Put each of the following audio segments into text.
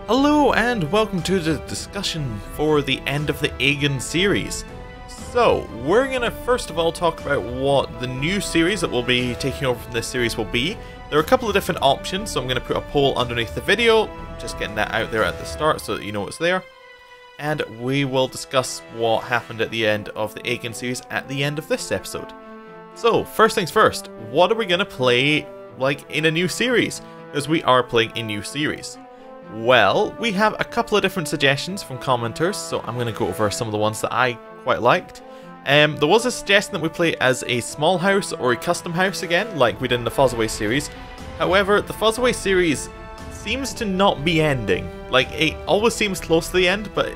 Hello and welcome to the discussion for the end of the Aegon series. So, we're going to first of all talk about what the new series that will be taking over from this series will be. There are a couple of different options, so I'm going to put a poll underneath the video, just getting that out there at the start so that you know it's there. And we will discuss what happened at the end of the Aegon series at the end of this episode. So, first things first, what are we going to play like in a new series? Because we are playing a new series. Well, we have a couple of different suggestions from commenters, so I'm going to go over some of the ones that I quite liked. There was a suggestion that we play as a small house or a custom house again, like we did in the Fuzzaway series. However, the Fuzzaway series seems to not be ending. Like, it always seems close to the end, but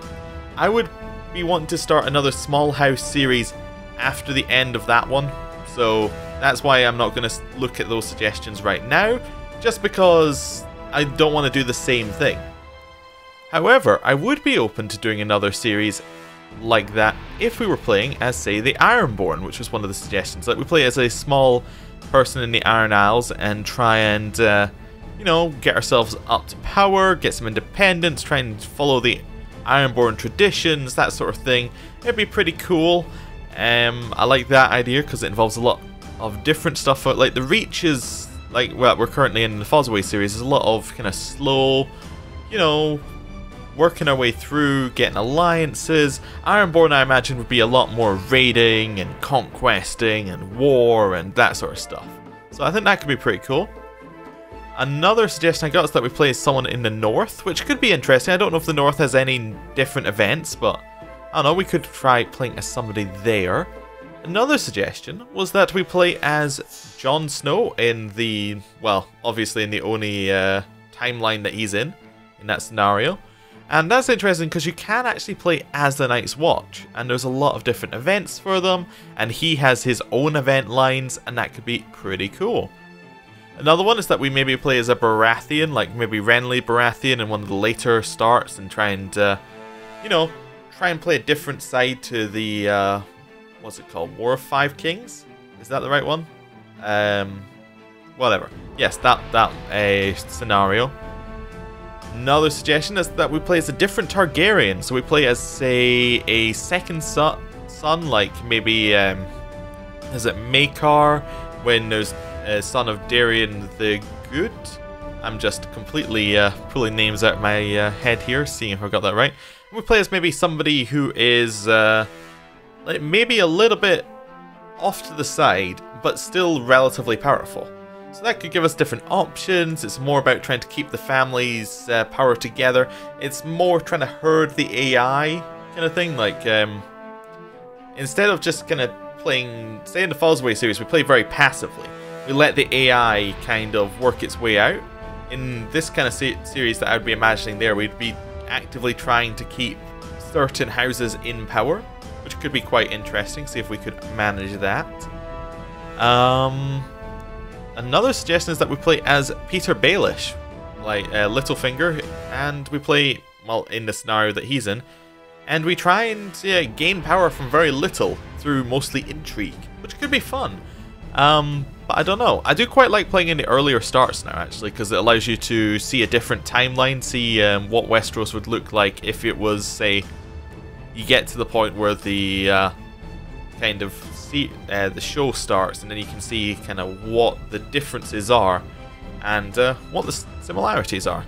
I would be wanting to start another small house series after the end of that one. So that's why I'm not going to look at those suggestions right now, just because I don't want to do the same thing. However, I would be open to doing another series like that if we were playing as, say, the Ironborn, which was one of the suggestions. Like, we play as a small person in the Iron Isles and try and, you know, get ourselves up to power, get some independence, try and follow the Ironborn traditions, that sort of thing. It'd be pretty cool. I like that idea because it involves a lot of different stuff. Like, the Reach is, like, well, we're currently in the Fuzzaway series, there's a lot of kind of slow, you know, working our way through, getting alliances. Ironborn, I imagine, would be a lot more raiding and conquesting and war and that sort of stuff. So I think that could be pretty cool. Another suggestion I got is that we play as someone in the North, which could be interesting. I don't know if the North has any different events, but I don't know, we could try playing as somebody there. Another suggestion was that we play as Jon Snow in the, well, obviously in the only timeline that he's in that scenario. And that's interesting because you can actually play as the Night's Watch, and there's a lot of different events for them, and he has his own event lines, and that could be pretty cool. Another one is that we maybe play as a Baratheon, like maybe Renly Baratheon in one of the later starts, and try and, you know, try and play a different side to the, what's it called? War of Five Kings? Is that the right one? Whatever. Yes, that scenario. Another suggestion is that we play as a different Targaryen. So we play as, say, a second son, like maybe, is it Maekar, when there's a son of Darien the Good? I'm just completely pulling names out of my head here, seeing if I got that right. We play as maybe somebody who is like maybe a little bit off to the side, but still relatively powerful. So that could give us different options. It's more about trying to keep the family's power together. It's more trying to herd the AI kind of thing. Like, instead of just kind of playing, say in the Fuzzaway series, we play very passively. We let the AI kind of work its way out. In this kind of series that I would be imagining there, we'd be actively trying to keep certain houses in power, which could be quite interesting. See if we could manage that. Another suggestion is that we play as Peter Baelish, like Littlefinger, and we play, well, in the scenario that he's in, and we try and gain power from very little through mostly intrigue, which could be fun. But I don't know. I do quite like playing in the earlier starts now, actually, because it allows you to see a different timeline, see what Westeros would look like if it was, say, you get to the point where the kind of the show starts, and then you can see kind of what the differences are and what the similarities are.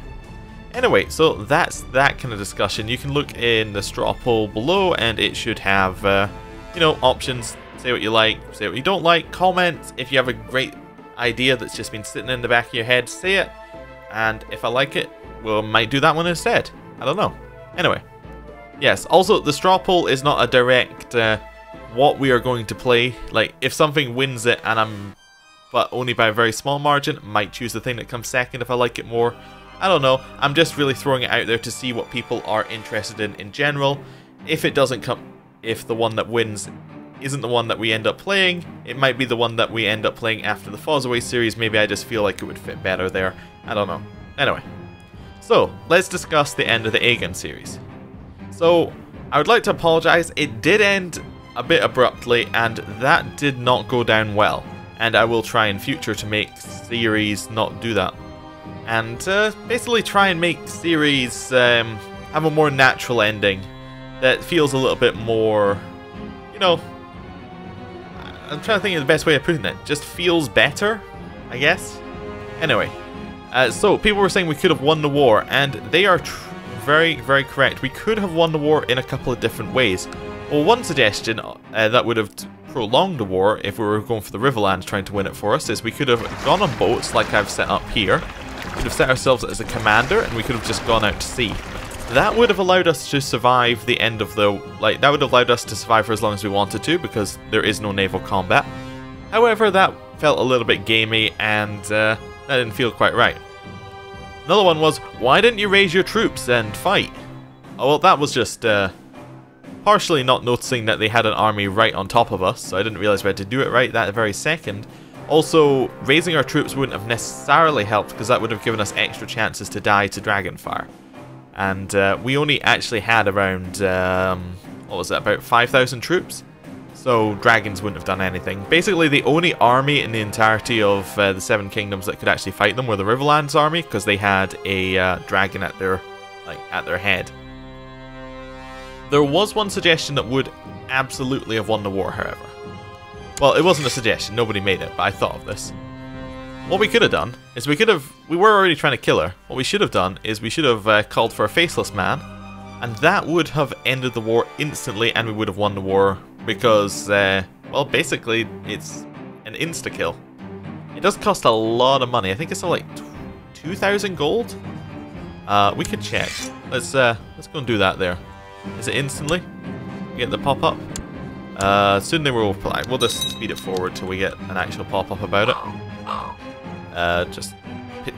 Anyway, so that's that kind of discussion. You can look in the straw poll below, and it should have you know, options. Say what you like, say what you don't like, comment. If you have a great idea that's just been sitting in the back of your head, say it, and if I like it, we might do that one instead. I don't know. Anyway, yes, also the straw poll is not a direct what we are going to play. Like, if something wins it and but only by a very small margin, might choose the thing that comes second if I like it more. I don't know. I'm just really throwing it out there to see what people are interested in general. If it doesn't come, if the one that wins isn't the one that we end up playing, it might be the one that we end up playing after the Fuzzaway series. Maybe I just feel like it would fit better there. I don't know. Anyway, so let's discuss the end of the Aegon series. So I would like to apologize. It did end a bit abruptly, and that did not go down well. And I will try in future to make series not do that. and basically try and make series have a more natural ending that feels a little bit more, you know, I'm trying to think of the best way of putting it, just feels better, I guess. Anyway, so people were saying we could have won the war, and they are very, very correct. We could have won the war in a couple of different ways. Well, one suggestion that would have prolonged the war if we were going for the Riverlands trying to win it for us is we could have gone on boats like I've set up here. We could have set ourselves as a commander and we could have just gone out to sea. That would have allowed us to survive the end of the... that would have allowed us to survive for as long as we wanted to because there is no naval combat. However, that felt a little bit gamey and that didn't feel quite right. Another one was, why didn't you raise your troops and fight? Oh, well, that was just partially not noticing that they had an army right on top of us, so I didn't realize we had to do it right that very second. Also, raising our troops wouldn't have necessarily helped because that would have given us extra chances to die to Dragonfire. And we only actually had around, what was that, about 5,000 troops? So dragons wouldn't have done anything. Basically, the only army in the entirety of the Seven Kingdoms that could actually fight them were the Riverlands army, because they had a dragon at their head. There was one suggestion that would absolutely have won the war, however. Well, it wasn't a suggestion, nobody made it, but I thought of this. What we could have done is we were already trying to kill her. What we should have done is we should have called for a faceless man, and that would have ended the war instantly, and we would have won the war because, well, basically, it's an insta-kill. It does cost a lot of money. I think it's like 2,000 gold. We could check. Let's go and do that there. Is it instantly? Get the pop-up? Soon they will reply. We'll just speed it forward till we get an actual pop-up about it. Just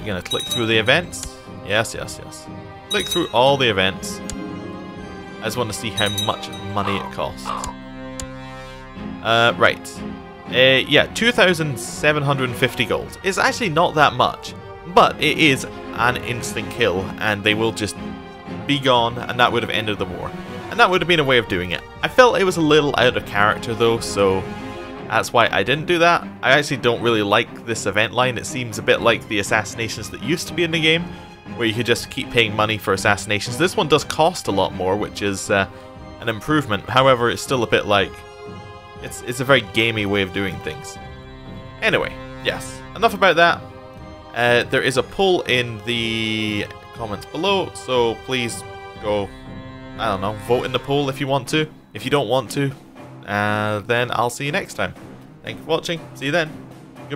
gonna click through the events. Yes. Click through all the events. I just want to see how much money it costs. Right. Yeah, 2,750 gold. It's actually not that much, but it is an instant kill, and they will just be gone, and that would have ended the war. And that would have been a way of doing it. I felt it was a little out of character though, so that's why I didn't do that. I actually don't really like this event line. It seems a bit like the assassinations that used to be in the game, where you could just keep paying money for assassinations. This one does cost a lot more, which is an improvement. However, it's still a bit like... It's a very gamey way of doing things. Anyway, yes, enough about that. There is a poll in the comments below, so please go, I don't know, vote in the poll if you want to. If you don't want to, then I'll see you next time. Thank you for watching. See you then.